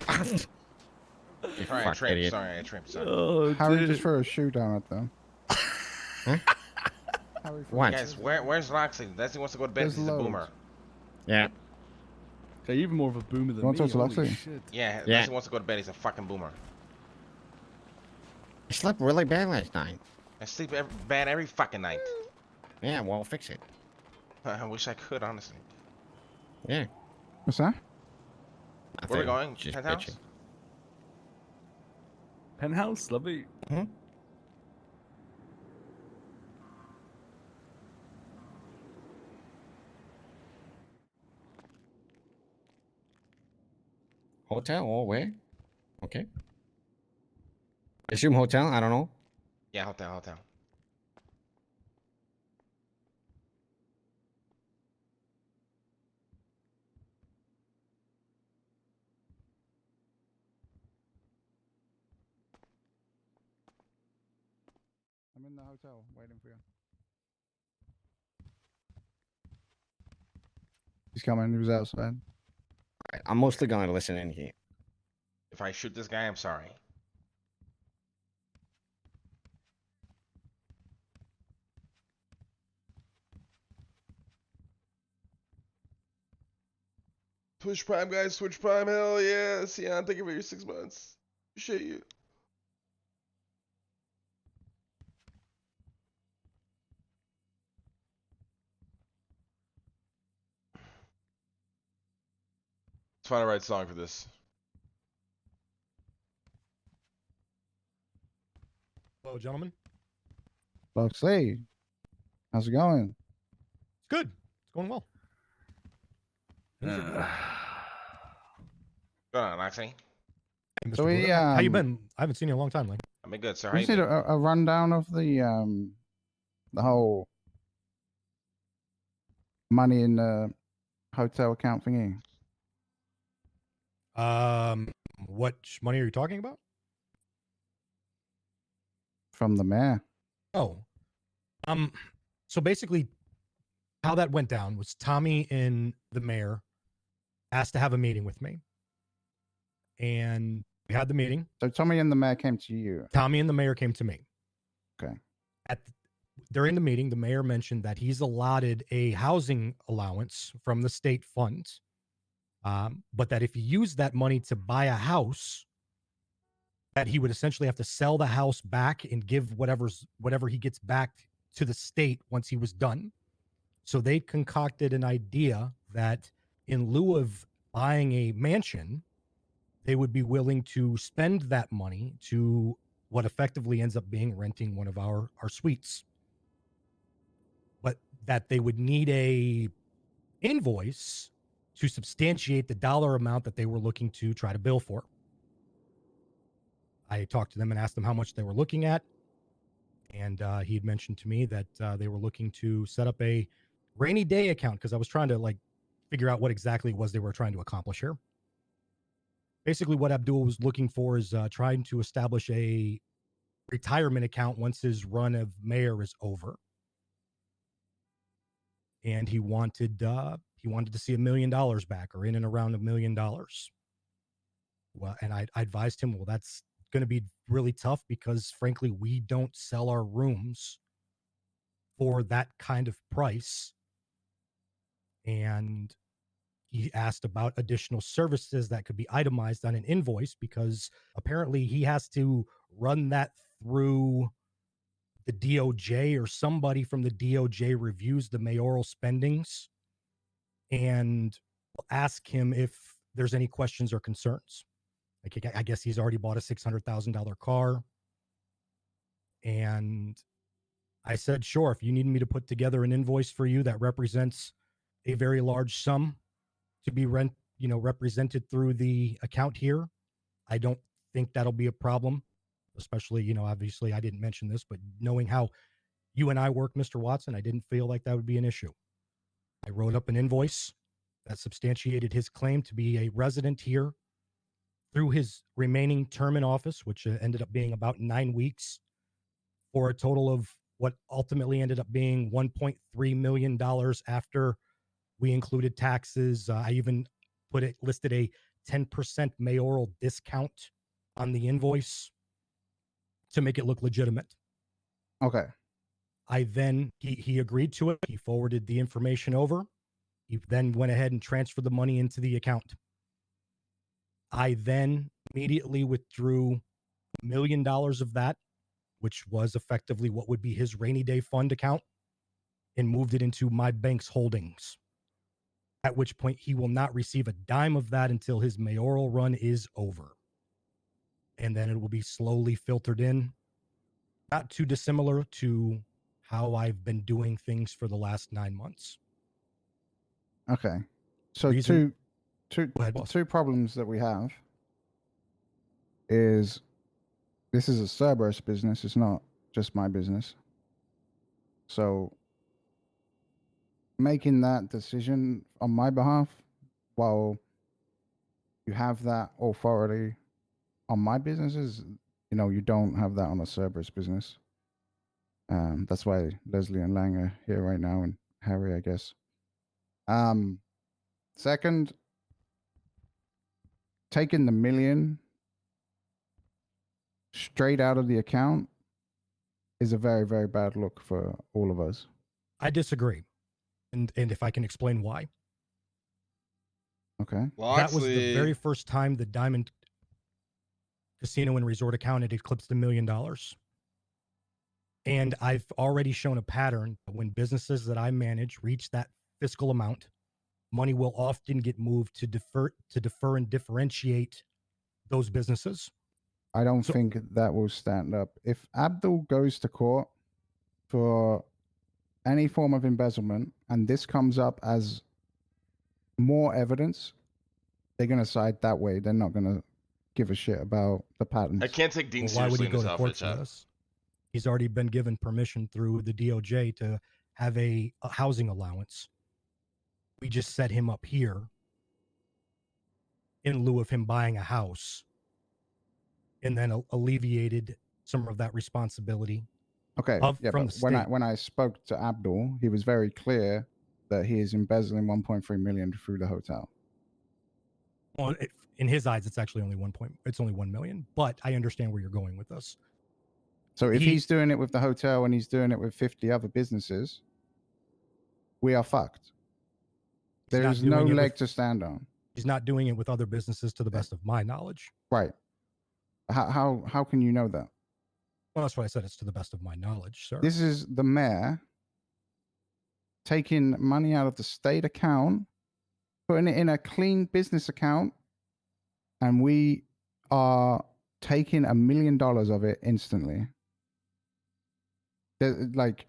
You Sorry, fuck idiot. Sorry, I tripped. Sorry. Oh, Harry dude. just threw a shoe down at them. Huh? Harry What? Guys, where's Locksley? Locksley wants to go to bed. There's He's a boomer. loads. Yeah. Okay, even more of a boomer than You want me. to talk to Holy Locksley? shit. Yeah, Yeah. Locksley wants to go to bed. He's a fucking boomer. I slept really bad last night. I sleep bad every fucking night. Yeah, well, fix it. I wish I could, honestly. Yeah. What's that? Where are we going? Just Penthouse? bitching. Penthouse, lovely. Hmm? Hotel or where? Okay. Assume hotel, I don't know. Yeah, hotel. I'm in the hotel waiting for you. He's coming. He was outside. Right, I'm mostly gonna listen in here. If I shoot this guy, I'm sorry. Twitch Prime, guys. Twitch Prime. Hell yeah. Sian, thank you for your 6 months. Appreciate you. Let's find the right song for this. Hello, gentlemen. Locksley, how's it going? It's good. It's going well. Go on, Loxley. Hey, Mr. So we, Buddha, how you been? I haven't seen you in a long time, like. I've been good, sir. How We you just need been? a rundown of the whole money in the hotel account thingy What money are you talking about? from the mayor. Oh, so basically, how that went down was Tommy and the mayor asked to have a meeting with me, and we had the meeting. So Tommy and the mayor came to you. Tommy and the mayor came to me. Okay. During the meeting, the mayor mentioned that he's allotted a housing allowance from the state funds, but that if he used that money to buy a house, that he would essentially have to sell the house back and give whatever he gets back to the state once he was done. So they concocted an idea that in lieu of buying a mansion, they would be willing to spend that money to what effectively ends up being renting one of our suites. But that they would need a invoice to substantiate the dollar amount that they were looking to try to bill for. I talked to them and asked them how much they were looking at. And he had mentioned to me that they were looking to set up a rainy day account because I was trying to figure out what exactly it was they were trying to accomplish here. Basically, what Abdul was looking for is trying to establish a retirement account once his run of mayor is over. And he wanted to see $1 million back, or in and around $1 million. Well, and I advised him, well, that's going to be really tough because, frankly, we don't sell our rooms for that kind of price. And he asked about additional services that could be itemized on an invoice because apparently he has to run that through the DOJ, or somebody from the DOJ reviews the mayoral spendings and ask him if there's any questions or concerns. Like, I guess he's already bought a $600,000 car. And I said, sure, if you need me to put together an invoice for you that represents a very large sum to be represented through the account here, I don't think that'll be a problem. Especially, obviously I didn't mention this, but knowing how you and I work, Mr. Watson, I didn't feel like that would be an issue. I wrote up an invoice that substantiated his claim to be a resident here through his remaining term in office, which ended up being about 9 weeks, for a total of what ultimately ended up being $1.3 million after we included taxes. I even listed a 10% mayoral discount on the invoice to make it look legitimate. Okay. I then, he agreed to it. He forwarded the information over. He then went ahead and transferred the money into the account. I then immediately withdrew $1 million of that, which was effectively what would be his rainy day fund account, and moved it into my bank's holdings. At which point he will not receive a dime of that until his mayoral run is over. And then it will be slowly filtered in, not too dissimilar to how I've been doing things for the last 9 months. Okay. So Reason- two Go ahead, boss. two problems that we have is this is a Cerberus business. It's not just my business. So making that decision on my behalf while you have that authority on my businesses, you don't have that on a Cerberus business. That's why Leslie and Lang are here right now, and Harry, I guess. Second, taking the $1 million straight out of the account is a very, very bad look for all of us. I disagree. And if I can explain why. Okay. That was the Locksley. very first time the Diamond Casino and Resort account had eclipsed $1 million. And I've already shown a pattern that when businesses that I manage reach that fiscal amount, money will often get moved to defer and differentiate those businesses. I don't think that will stand up. If Abdul goes to court for any form of embezzlement and this comes up as more evidence, they're going to side that way. They're not going to give a shit about the patents. I can't take Dean Well, why would seriously he in go this to outfit, court for chat. this? He's already been given permission through the DOJ to have a housing allowance. We just set him up here in lieu of him buying a house, and then alleviated some of that responsibility. Okay. Yeah, from but the state. when I spoke to Abdul, he was very clear that he is embezzling 1.3 million through the hotel. Well, in his eyes, it's actually only it's only 1 million. But I understand where you're going with this. So if he's doing it with the hotel and he's doing it with 50 other businesses, we are fucked. There is no leg to stand on. He's not doing it with other businesses, to the best of my knowledge. Right. How can you know that? Well, that's why I said it's to the best of my knowledge, sir. This is the mayor taking money out of the state account, putting it in a clean business account, and we are taking $1 million of it instantly. Like,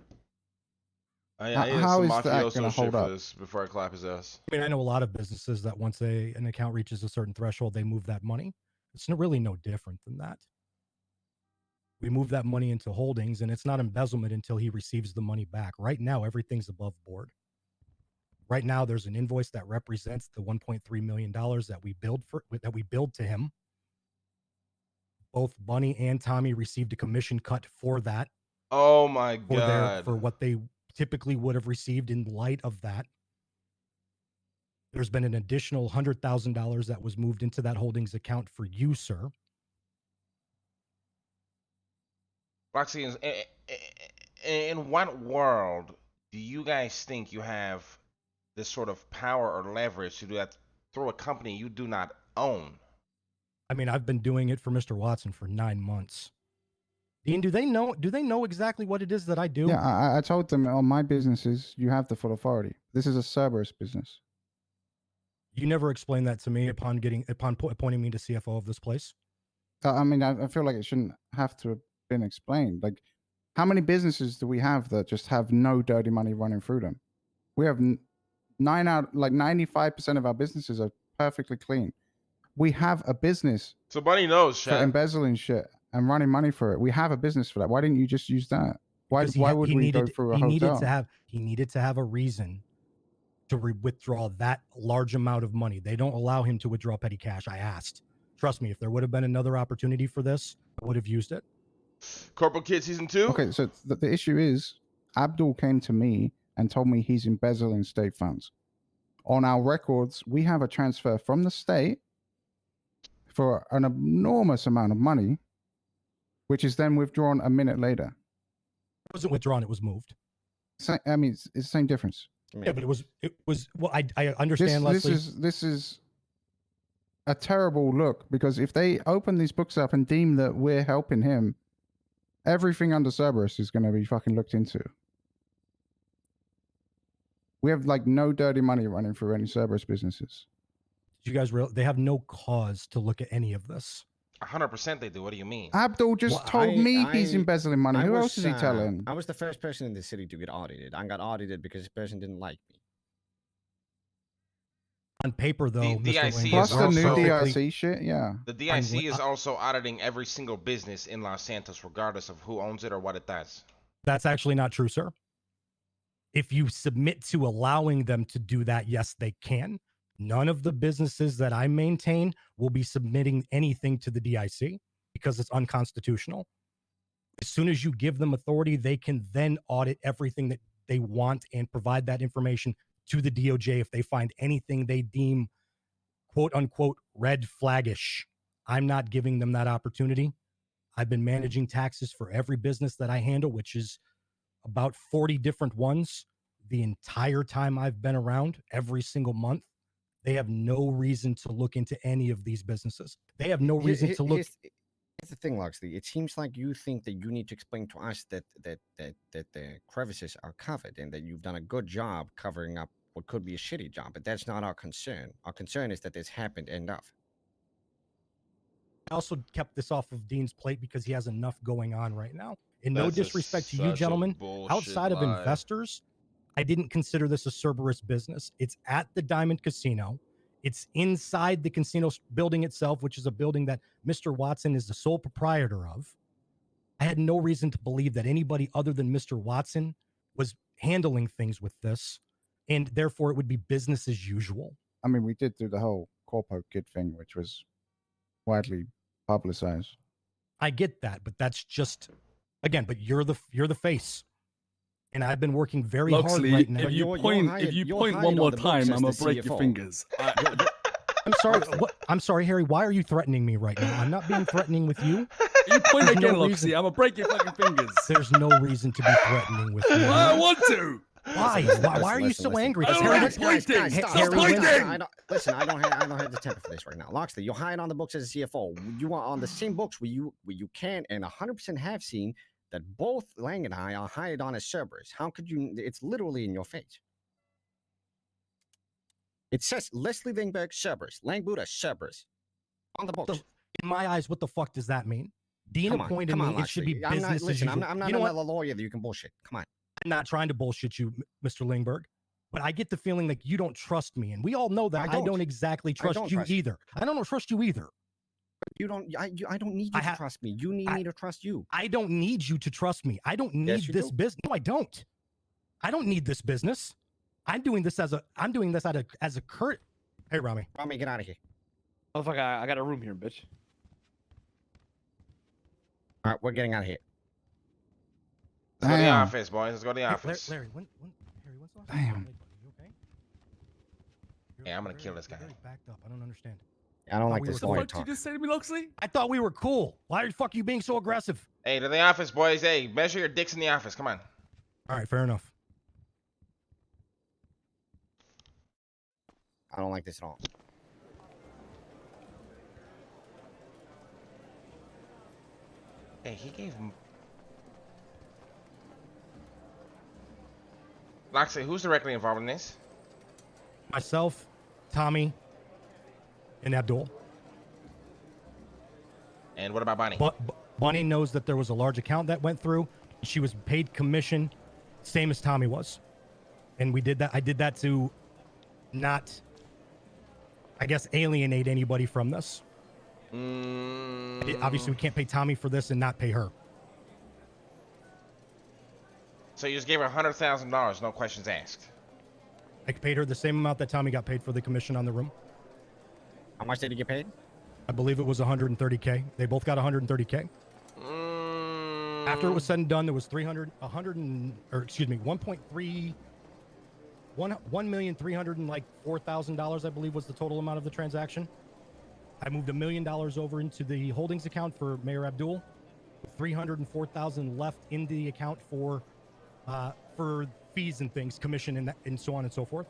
how is that going to hold up? This before I clap his ass. I mean, I know a lot of businesses that once an account reaches a certain threshold, they move that money. It's really no different than that. We move that money into holdings, and it's not embezzlement until he receives the money back. Right now, everything's above board. Right now, there's an invoice that represents the $1.3 million that we billed to him. Both Bunny and Tommy received a commission cut for that. Oh my god! For what they typically would have received in light of that. There's been an additional $100,000 that was moved into that holdings account for you, sir. Roxy, in what world do you guys think you have this sort of power or leverage to do that through a company you do not own? I mean, I've been doing it for Mr. Watson for 9 months. Dean, do they know exactly what it is that I do? Yeah, I told them on my businesses, you have the full authority. This is a Cerberus business. You never explained that to me upon appointing me to CFO of this place. I mean, I feel like it shouldn't have to have been explained. Like, how many businesses do we have that just have no dirty money running through them? We have 95% of our businesses are perfectly clean. We have a business. So Bunny knows, for Chad. embezzling shit and running money for it. We have a business for that. Why didn't you just use that? Why would we go through a hotel? He needed to have a reason to withdraw that large amount of money. They don't allow him to withdraw petty cash. I asked. Trust me, if there would have been another opportunity for this, I would have used it. Corporal Kid Season 2? Okay, so the issue is, Abdul came to me and told me he's embezzling state funds. On our records, we have a transfer from the state for an enormous amount of money, which is then withdrawn a minute later. It wasn't withdrawn; it was moved. I mean, it's the same difference. Yeah, but it was. Well, I understand, Leslie. This is a terrible look, because if they open these books up and deem that we're helping him, everything under Cerberus is going to be fucking looked into. We have like no dirty money running through any Cerberus businesses. You guys they have no cause to look at any of this. 100% they do. What do you mean? Abdul just told me he's embezzling money. Who else is he telling? I was the first person in the city to get audited. I got audited because this person didn't like me. On paper, though, The DIC is plus the new also- DIC shit, yeah. The DIC is also auditing every single business in Los Santos, regardless of who owns it or what it does. That's actually not true, sir. If you submit to allowing them to do that, yes, they can. None of the businesses that I maintain will be submitting anything to the DIC because it's unconstitutional. As soon as you give them authority, they can then audit everything that they want and provide that information to the DOJ if they find anything they deem quote unquote red flaggish. I'm not giving them that opportunity. I've been managing taxes for every business that I handle, which is about 40 different ones the entire time I've been around, every single month. They have no reason to look into any of these businesses. They have no reason to look. Here's the thing, Locksley. It seems like you think that you need to explain to us that the crevices are covered and that you've done a good job covering up what could be a shitty job. But that's not our concern. Our concern is that this happened enough. I also kept this off of Dean's plate because he has enough going on right now. In no disrespect to you, gentlemen, outside of investors, I didn't consider this a Cerberus business. It's at the Diamond Casino. It's inside the casino building itself, which is a building that Mr. Watson is the sole proprietor of. I had no reason to believe that anybody other than Mr. Watson was handling things with this, and therefore it would be business as usual. I mean, we did do the whole Corpo Kid thing, which was widely publicized. I get that, but that's just, again, but you're the face. And I've been working very Locksley, hard right now. if you point one more time, I'm gonna break your fingers. I'm sorry. What? I'm sorry, Harry. Why are you threatening me right now? I'm not being threatening with you. You point There's again, no Locksley. reason- I'm gonna break your fucking fingers. There's no reason to be threatening with me. I want to. Why? Why are you so angry? I don't Harry, have pointing. Stop Harry pointing. wins. Listen, I don't have the temper for this right now. Locksley, you're hired on the books as a CFO. You are on the same books where you can and 100% have seen that both Lang and I are hired on as Cerberus. How could you? It's literally in your face. It says Leslie Lingberg, Cerberus. Lang Buddha, Cerberus. On the books. In my eyes, what the fuck does that mean? Dean appointed me. It should be I'm business not, as usual. I'm not You know another lawyer that you can bullshit. Come on. I'm not trying to bullshit you, Mr. Lingberg, but I get the feeling like you don't trust me, and we all know that I don't exactly trust you either. I don't trust you either. You don't. I don't need you to trust me. You need me to trust you. I don't need you to trust me. I don't need this business. No, I don't. I don't need this business. I'm doing this as a curt. Hey, Rami. Rami, get out of here. Oh fuck! I got a room here, bitch. All right, we're getting out of here. Let's go to the office, boys. Let's go to the office. Larry, Harry, when's the last Damn. time you okay? Hey, I'm gonna kill this guy. Very backed up. I don't understand. I don't like this What the lawyer fuck did talk. you just say to me, Locksley? I thought we were cool. Why the fuck are you being so aggressive? Hey, to the office, boys. Hey, measure your dicks in the office. Come on. All right, fair enough. I don't like this at all. Hey, he gave him. Locksley, who's directly involved in this? Myself, Tommy, and Abdul. And what about Bonnie? But Bonnie knows that there was a large account that went through. She was paid commission, same as Tommy was. And we did that. I did that to not, I guess, alienate anybody from this. Obviously, we can't pay Tommy for this and not pay her. So you just gave her $100,000, no questions asked. I paid her the same amount that Tommy got paid for the commission on the room. How much did he get paid? I believe it was 130K. They both got 130K. After it was said and done, there was 1,304,000, I believe was the total amount of the transaction. I moved $1 million over into the holdings account for Mayor Abdul, with $304,000 left in the account for fees and things, commission and so on and so forth.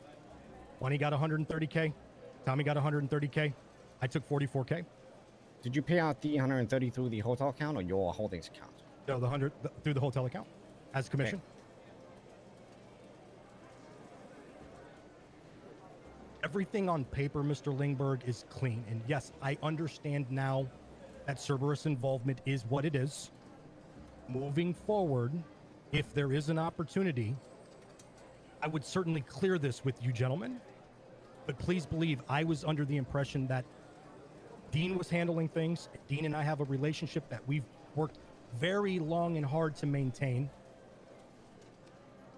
Bunny got 130K. Tommy got 130K. I took 44K. Did you pay out the 130 through the hotel account or your holdings account? No, the 100 through the hotel account as commission. Okay. Everything on paper, Mr. Lingberg, is clean. And yes, I understand now that Cerberus involvement is what it is. Moving forward, if there is an opportunity, I would certainly clear this with you gentlemen. But please believe, I was under the impression that Dean was handling things. Dean and I have a relationship that we've worked very long and hard to maintain.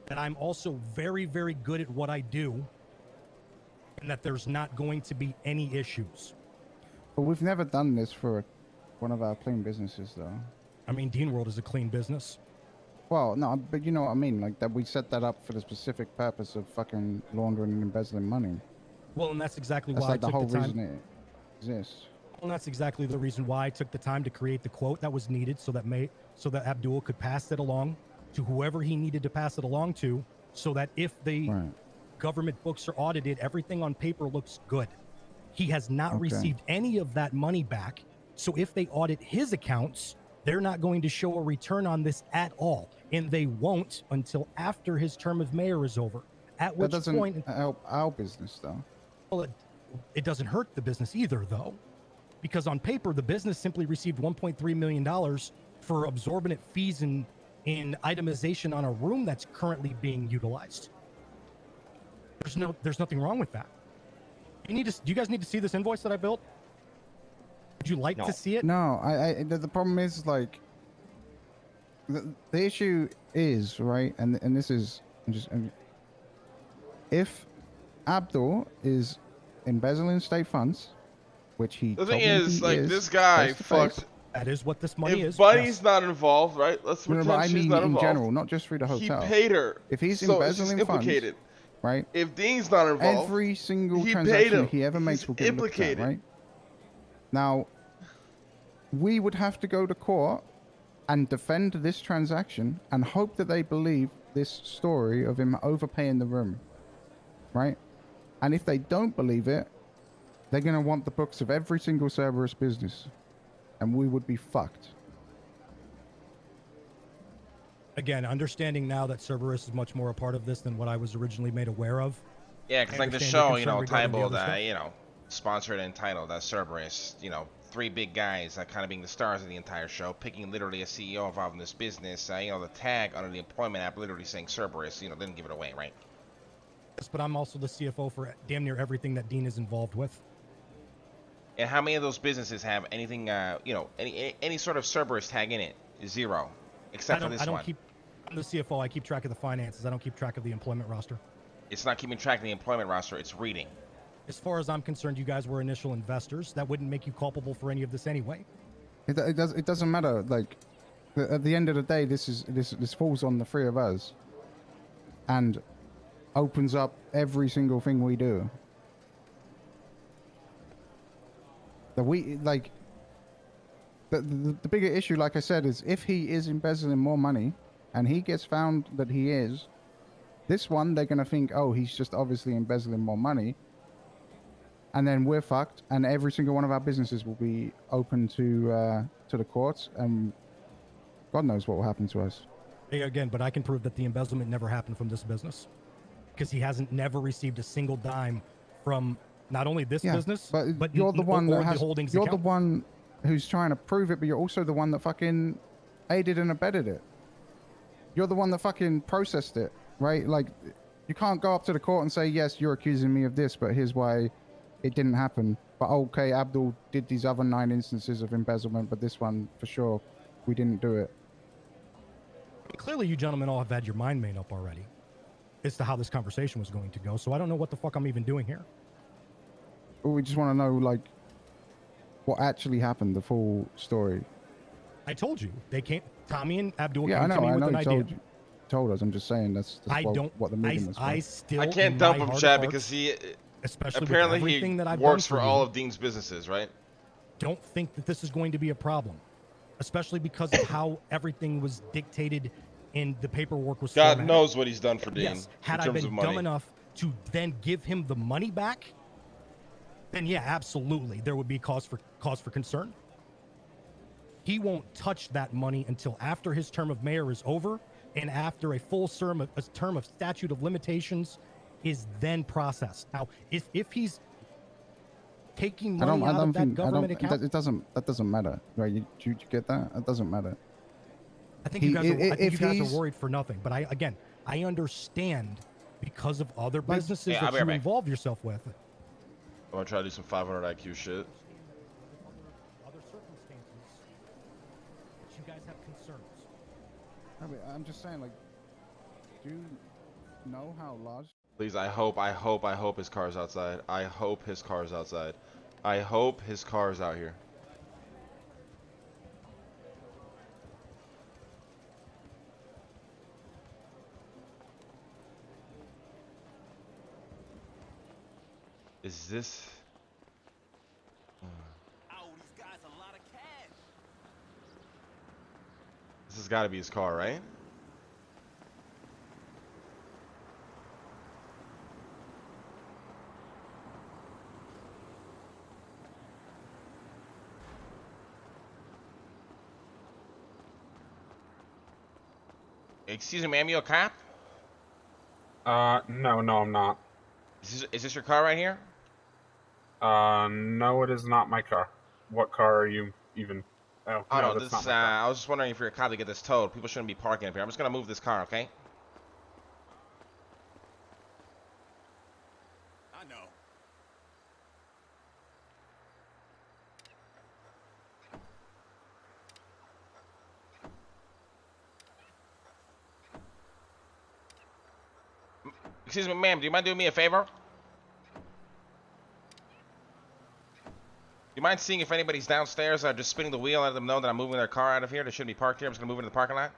That I'm also very, very good at what I do. And that there's not going to be any issues. But we've never done this for one of our clean businesses, though. I mean, Dean World is a clean business. Well, no, but you know what I mean? Like, that we set that up for the specific purpose of fucking laundering and embezzling money. Well, and that's exactly why I took the time. That's like the whole reason it exists. Well, and that's exactly the reason why I took the time to create the quote that was needed so that Abdul could pass it along to whoever he needed to pass it along to, so that if the government books are audited, everything on paper looks good. He has not received any of that money back. So if they audit his accounts, they're not going to show a return on this at all. And they won't until after his term of mayor is over. At which point... That doesn't help our business, though. Well, it doesn't hurt the business either, though. Because on paper, the business simply received $1.3 million for absorbent fees in itemization on a room that's currently being utilized. There's nothing wrong with that. Do you guys need to see this invoice that I built? Would you like to see it? No, the problem is, like, the issue is, right, and this is if Abdul is embezzling state funds, which he the thing is, like, this guy fucked. That is what this money is. If Buddy's not involved, right? Let's pretend she's not involved. In general, not just through the hotel. He paid her. If he's embezzling funds, right? If Dean's not involved, every single transaction he ever makes will get implicated. Looked at, right? Now, we would have to go to court and defend this transaction and hope that they believe this story of him overpaying the room, right? And if they don't believe it, they're going to want the books of every single Cerberus business, and we would be fucked. Again, understanding now that Cerberus is much more a part of this than what I was originally made aware of. Yeah, because like the show, titled, sponsored and titled Cerberus, 3 big guys kind of being the stars of the entire show, picking literally a CEO involved in this business. The tag under the employment app literally saying Cerberus, didn't give it away, right? Yes, but I'm also the CFO for damn near everything that Dean is involved with. And how many of those businesses have anything, any sort of Cerberus tag in it? 0, except for this one. I'm the CFO. I keep track of the finances. I don't keep track of the employment roster. It's not keeping track of the employment roster. It's reading. As far as I'm concerned, you guys were initial investors. That wouldn't make you culpable for any of this anyway. It doesn't matter. Like, at the end of the day, this falls on the 3 of us, and opens up every single thing we do. That we like. The bigger issue, like I said, is if he is embezzling more money, and he gets found that he is, this one they're gonna think, oh, he's just obviously embezzling more money. And then we're fucked, and every single one of our businesses will be open to the courts, and God knows what will happen to us. Hey, again, but I can prove that the embezzlement never happened from this business, because he hasn't never received a single dime from not only this business, but you're the one that has. Holdings you're account. The one who's trying to prove it, but you're also the one that fucking aided and abetted it. You're the one that fucking processed it, right? Like, you can't go up to the court and say, yes, you're accusing me of this, but here's why it didn't happen. But okay, Abdul did these other 9 instances of embezzlement, but this one, for sure, we didn't do it. Clearly, you gentlemen all have had your mind made up already as to how this conversation was going to go, so I don't know what the fuck I'm even doing here. Well, we just want to know, like, what actually happened, the full story. I told you. They came, Tommy and Abdul came to me with an idea. Told us. I'm just saying that's what the meeting was. I can't dump him, Chad, because he especially apparently with everything that I've works done for all of Dean's businesses, right? don't think that this is going to be a problem, especially because of how everything was dictated and the paperwork was God formatted. knows what he's done for Dean. Yes, had in I terms been of dumb money. enough to then give him the money back, then yeah, absolutely, there would be cause for concern. He won't touch that money until after his term of mayor is over and after a full term of statute of limitations is then processed. Now, if he's taking money out of that government account, that doesn't matter, right? You get that? It doesn't matter. I think you guys are worried for nothing. But I understand because of other businesses that you involve yourself with. I'm gonna try to do some 500 IQ shit. Other circumstances, that you guys have concerns. I'm just saying, like, do you know how large? Please, I hope his car's outside. I hope his car's outside. I hope his car's out here. Is this? This has got to be his car, right? Excuse me, ma'am, you a cop? No, I'm not. Is this your car right here? No, it is not my car. What car are you even? Oh, Oh no, no, that's not my car. I was just wondering if you're a cop to get this towed. People shouldn't be parking up here. I'm just gonna move this car, okay? I know. Excuse me, ma'am, do you mind doing me a favor? Do you mind seeing if anybody's downstairs just spinning the wheel, let them know that I'm moving their car out of here? They shouldn't be parked here. I'm just gonna move into the parking lot.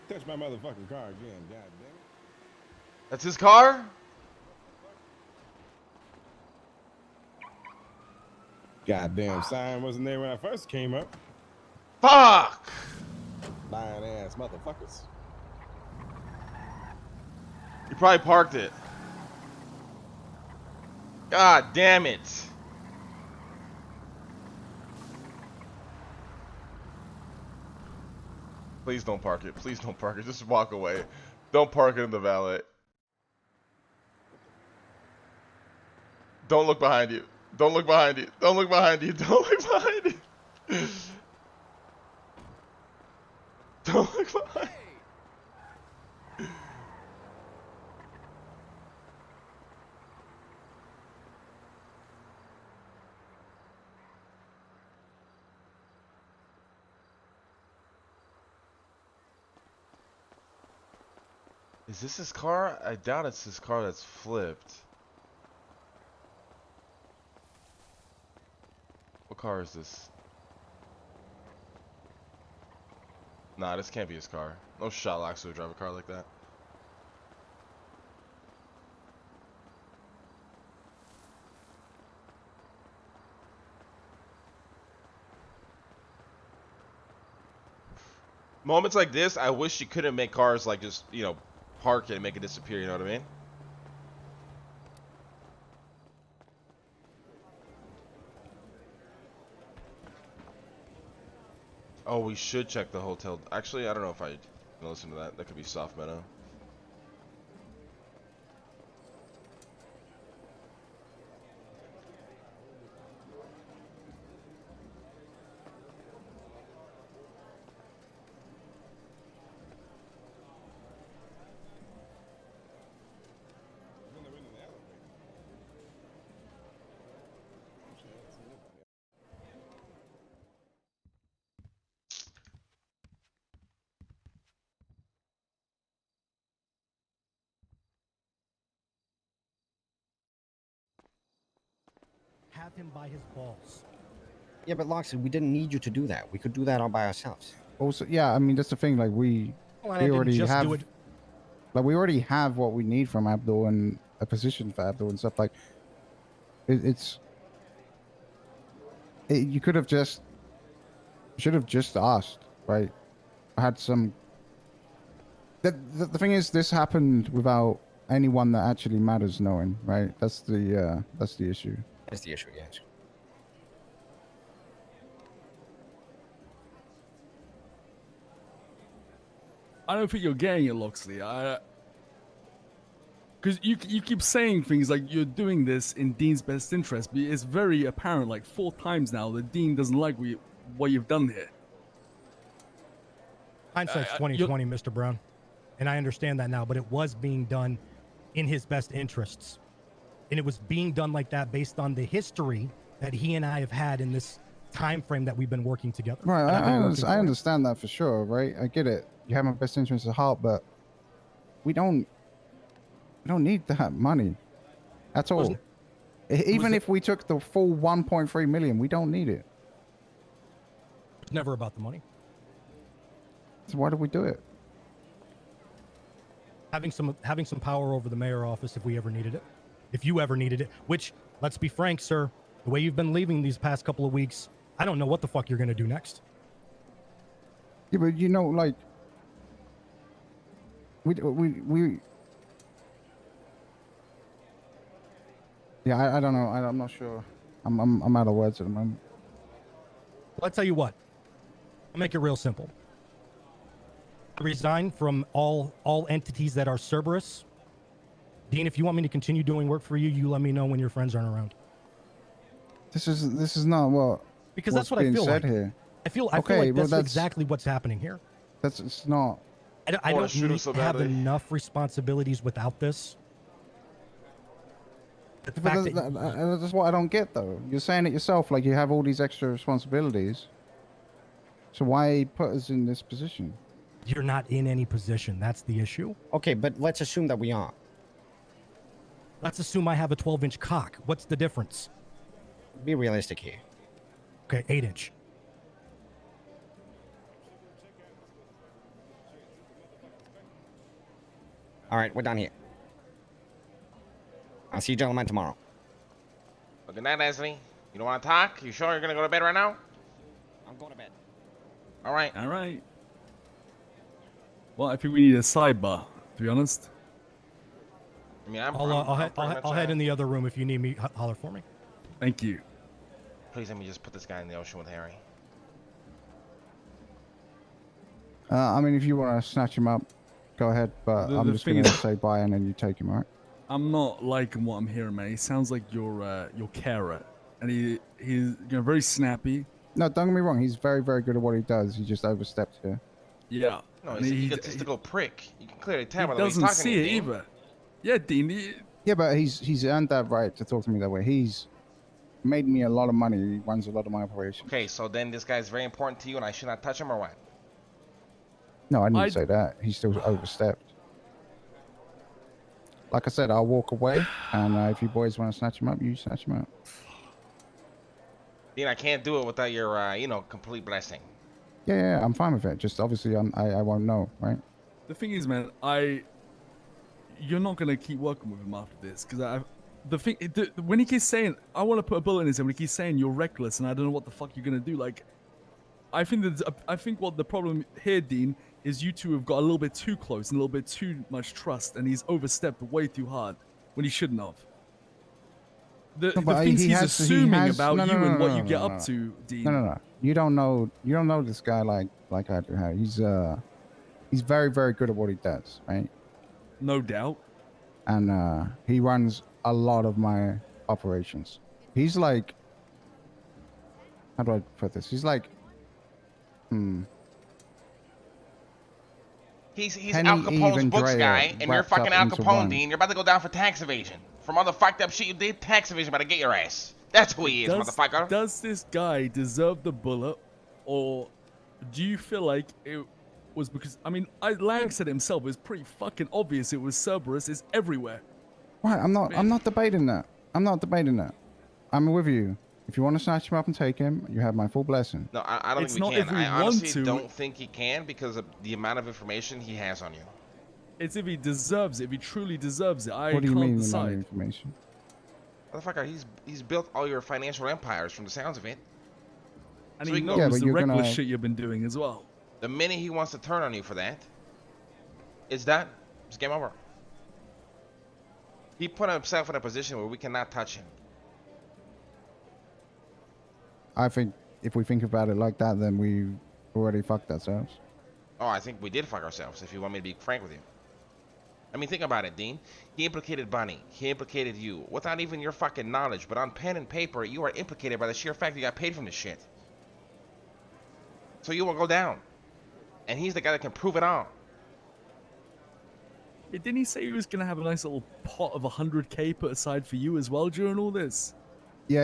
Touch my motherfucking car again, god damn it. That's his car? Goddamn sign wasn't there when I first came up. Fuck! Lying ass motherfuckers. He probably parked it. God damn it. Please don't park it. Please don't park it. Just walk away. Don't park it in the valet. Don't look behind you. Don't look behind you. Don't look behind you. Don't look behind you. Don't look behind you. Is this his car? I doubt it's his car that's flipped. What car is this? Nah, this can't be his car. No shot Locksley would drive a car like that. Moments like this, I wish you couldn't make cars like just, you know, park it and make it disappear, you know what I mean? Oh, we should check the hotel. Actually, I don't know if I listen to that. That could be soft meta. Have him by his balls. Yeah, but Locksley, we didn't need you to do that. We could do that all by ourselves. Also, yeah, I mean that's the thing. Like we already have, like we already have what we need from Abdul and a position for Abdul and stuff. Like you could have just should have just asked, right? I had some. The thing is, this happened without anyone that actually matters knowing, right? That's the issue. That's the issue, yes. I don't think you're getting it, Locksley. Because you keep saying things like you're doing this in Dean's best interest, but it's very apparent, like 4 times now, that Dean doesn't like what you've done here. Hindsight's 20/20, Mr. Brown, and I understand that now. But it was being done in his best interests, and it was being done like that based on the history that he and I have had in this time frame that we've been working together. Right, I understand that for sure, right? I get it. You have my best interest at heart, but we don't need that money at all. Even if we took the full 1.3 million, we don't need it. It's never about the money. So why do we do it? Having some power over the mayor office if we ever needed it. If you ever needed it, which, let's be frank, sir, the way you've been leaving these past couple of weeks, I don't know what the fuck you're going to do next. Yeah, but you know, like, we yeah, I don't know. I'm not sure. I'm out of words at the moment. Well, I'll tell you what. I'll make it real simple. I resign from all entities that are Cerberus. Dean, if you want me to continue doing work for you, you let me know when your friends aren't around. This is not what because that's what I feel like. Here. I feel like that's exactly what's happening here. It's not. I don't need to have enough responsibilities without this. That's what I don't get, though. You're saying it yourself, like you have all these extra responsibilities. So why put us in this position? You're not in any position. That's the issue. Okay, but let's assume that we are. Let's assume I have a 12-inch cock. What's the difference? Be realistic here. Okay, 8-inch. All right, we're done here. I'll see you gentlemen tomorrow. Well, good night, Leslie. You don't want to talk? You sure you're going to go to bed right now? I'm going to bed. All right. All right. Well, I think we need a sidebar, to be honest. I mean, I'll head in the other room if you need me. Holler for me. Thank you. Please let me just put this guy in the ocean with Harry. I mean, if you want to snatch him up, go ahead. But I'm just going to say bye and then you take him, all right? I'm not liking what I'm hearing, man. He sounds like your carer, and he's very snappy. No, don't get me wrong. He's very, very good at what he does. He just overstepped here. Yeah. No, he's an egotistical prick. You can clearly tell by the way he's talking talking to you, Dean. either. Yeah, Dean. Yeah, but he's earned that right to talk to me that way. He's made me a lot of money. He runs a lot of my operations. Okay, so then this guy's very important to you, and I should not touch him, or what? No, I didn't say that. He still overstepped. Like I said, I'll walk away, and if you boys want to snatch him up, you snatch him up. Dean, I can't do it without your, complete blessing. Yeah, I'm fine with it. Just obviously, I won't know, right? The thing is, man, you're not gonna keep working with him after this, because when he keeps saying, I want to put a bullet in his head, when he keeps saying you're reckless and I don't know what the fuck you're gonna do, like, I think what the problem here, Dean, is you two have got a little bit too close and a little bit too much trust, and he's overstepped way too hard when he shouldn't have. The but things he he's has- assuming has- about no, no, you no, and no, what no, you no, get no, up no. to, Dean. No. You don't know this guy like I do. Harry. He's very, very good at what he does, right? No doubt. And he runs a lot of my operations. He's like, how do I put this? He's like, He's Penny, Al Capone's even books Drea guy, and you're wrapped fucking up Al into Capone, one. Dean. You're about to go down for tax evasion. From all the fucked up shit you did, tax evasion about to get your ass. That's who he is, motherfucker. Does this guy deserve the bullet, or do you feel like it was because? I mean, Lang said it himself. It was pretty fucking obvious. It was Cerberus. It's everywhere. Right, I'm not debating that. I'm with you. If you want to snatch him up and take him, you have my full blessing. No, I don't It's think we not can. if we I want honestly to. don't think he can because of the amount of information he has on you. It's if he deserves it. If he truly deserves it. I What do you can't mean decide. amount of information? Motherfucker, he's built all your financial empires from the sounds of it. And So he we can knows go- Yeah, but the you're reckless gonna- shit you've been doing as well. The minute he wants to turn on you for that, it's done. It's game over. He put himself in a position where we cannot touch him. I think if we think about it like that, then we've already fucked ourselves. Oh, I think we did fuck ourselves, if you want me to be frank with you. I mean, think about it, Dean. He implicated Bunny. He implicated you. Without even your fucking knowledge, but on pen and paper, you are implicated by the sheer fact you got paid from this shit. So you will go down. And he's the guy that can prove it all. Didn't he say he was gonna have a nice little pot of 100K put aside for you as well during all this? Yeah,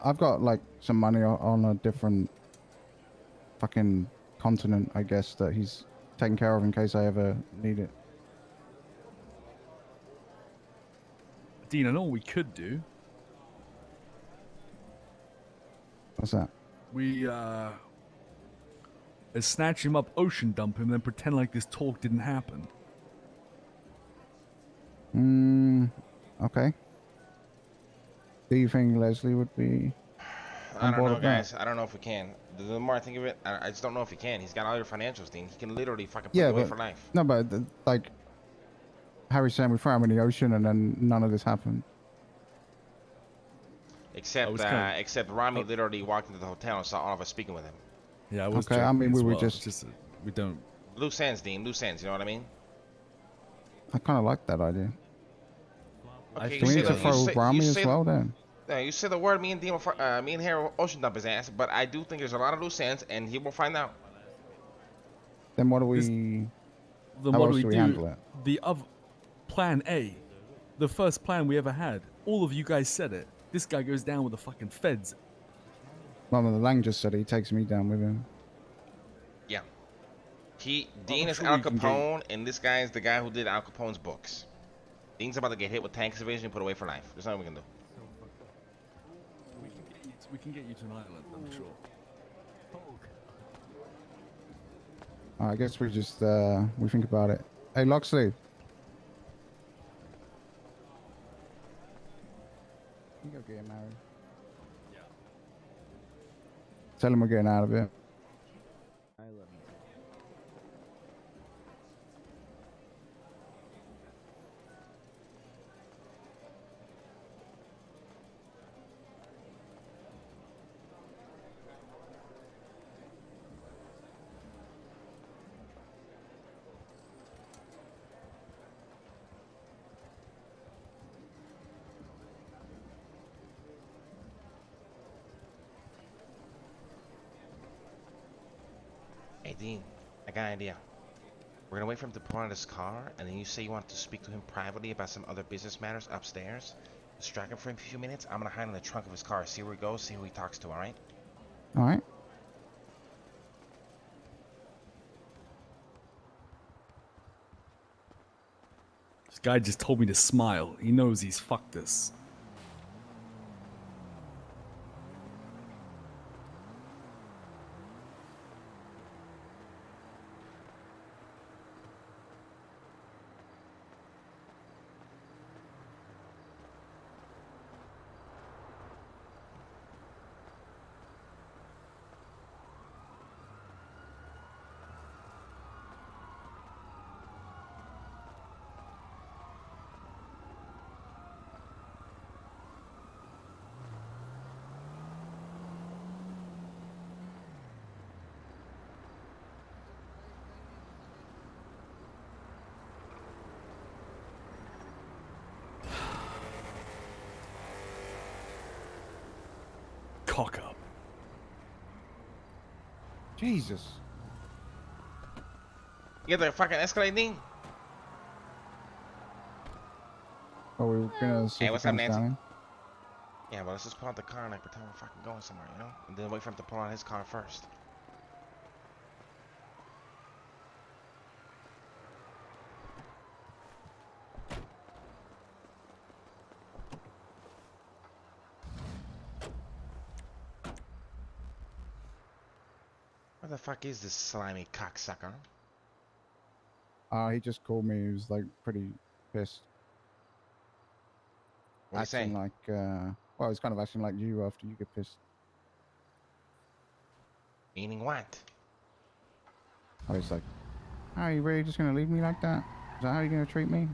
I've got like some money on a different fucking continent, I guess, that he's taken care of in case I ever need it. Dean, I know what we could do. What's that? We snatch him up, ocean dump him, then pretend like this talk didn't happen. Okay. Do you think Leslie would be I on don't board know, with that? guys. I don't know if we can. The more I think of it, I just don't know if he can. He's got all your financials, Dean. He can literally fucking put Yeah, you away but- for life. No, but like Harry's saying, we throw him in the ocean and then none of this happened. Except, except Rami literally walked into the hotel and saw all of us speaking with him. Yeah, I was Okay, I joking mean, as we were well. just- It's we don't. Loose ends, Dean. Loose ends. You know what I mean? I kind of like that idea. Okay, Do we you need say to the- you throw say- Rami you as say- well then? Yeah, you say the word, me and Dean, me and Harry will ocean dump his ass, but I do think there's a lot of loose ends, and he will find out. Then what do we... Then How what else do do we we handle do? it? The other plan A, the first plan we ever had. All of you guys said it. This guy goes down with the fucking feds. Well, the Lang just said he takes me down with him. Yeah. Dean I'm is sure Al we can get- Capone, and this guy is the guy who did Al Capone's books. Dean's about to get hit with tax evasion and put away for life. There's nothing we can do. We can get you to an island, I'm sure. I guess we just we think about it. Hey, Locksley. You go get married. Yeah. Tell him we're getting out of here. Hey, Dean, I got an idea. We're gonna wait for him to pull out his car, and then you say you want to speak to him privately about some other business matters upstairs. Distract him for a few minutes. I'm gonna hide in the trunk of his car, see where he goes, see who he talks to, alright? All right. This guy just told me to smile. He knows he's fucked us. cock up. Jesus. You get the fucking Escalade thing? Oh, we were gonna see Hey, if what's it up, comes Nancy? down in. Yeah, well, let's just pull out the car and like pretend we're fucking going somewhere, you know? And then wait for him to pull out his car first. Where the fuck is this slimy cocksucker? He just called me. He was like pretty pissed. What do you Acting say? like, well, he's kind of acting like you after you get pissed. Meaning what? I was like, are you really just gonna leave me like that? Is that how you're gonna treat me?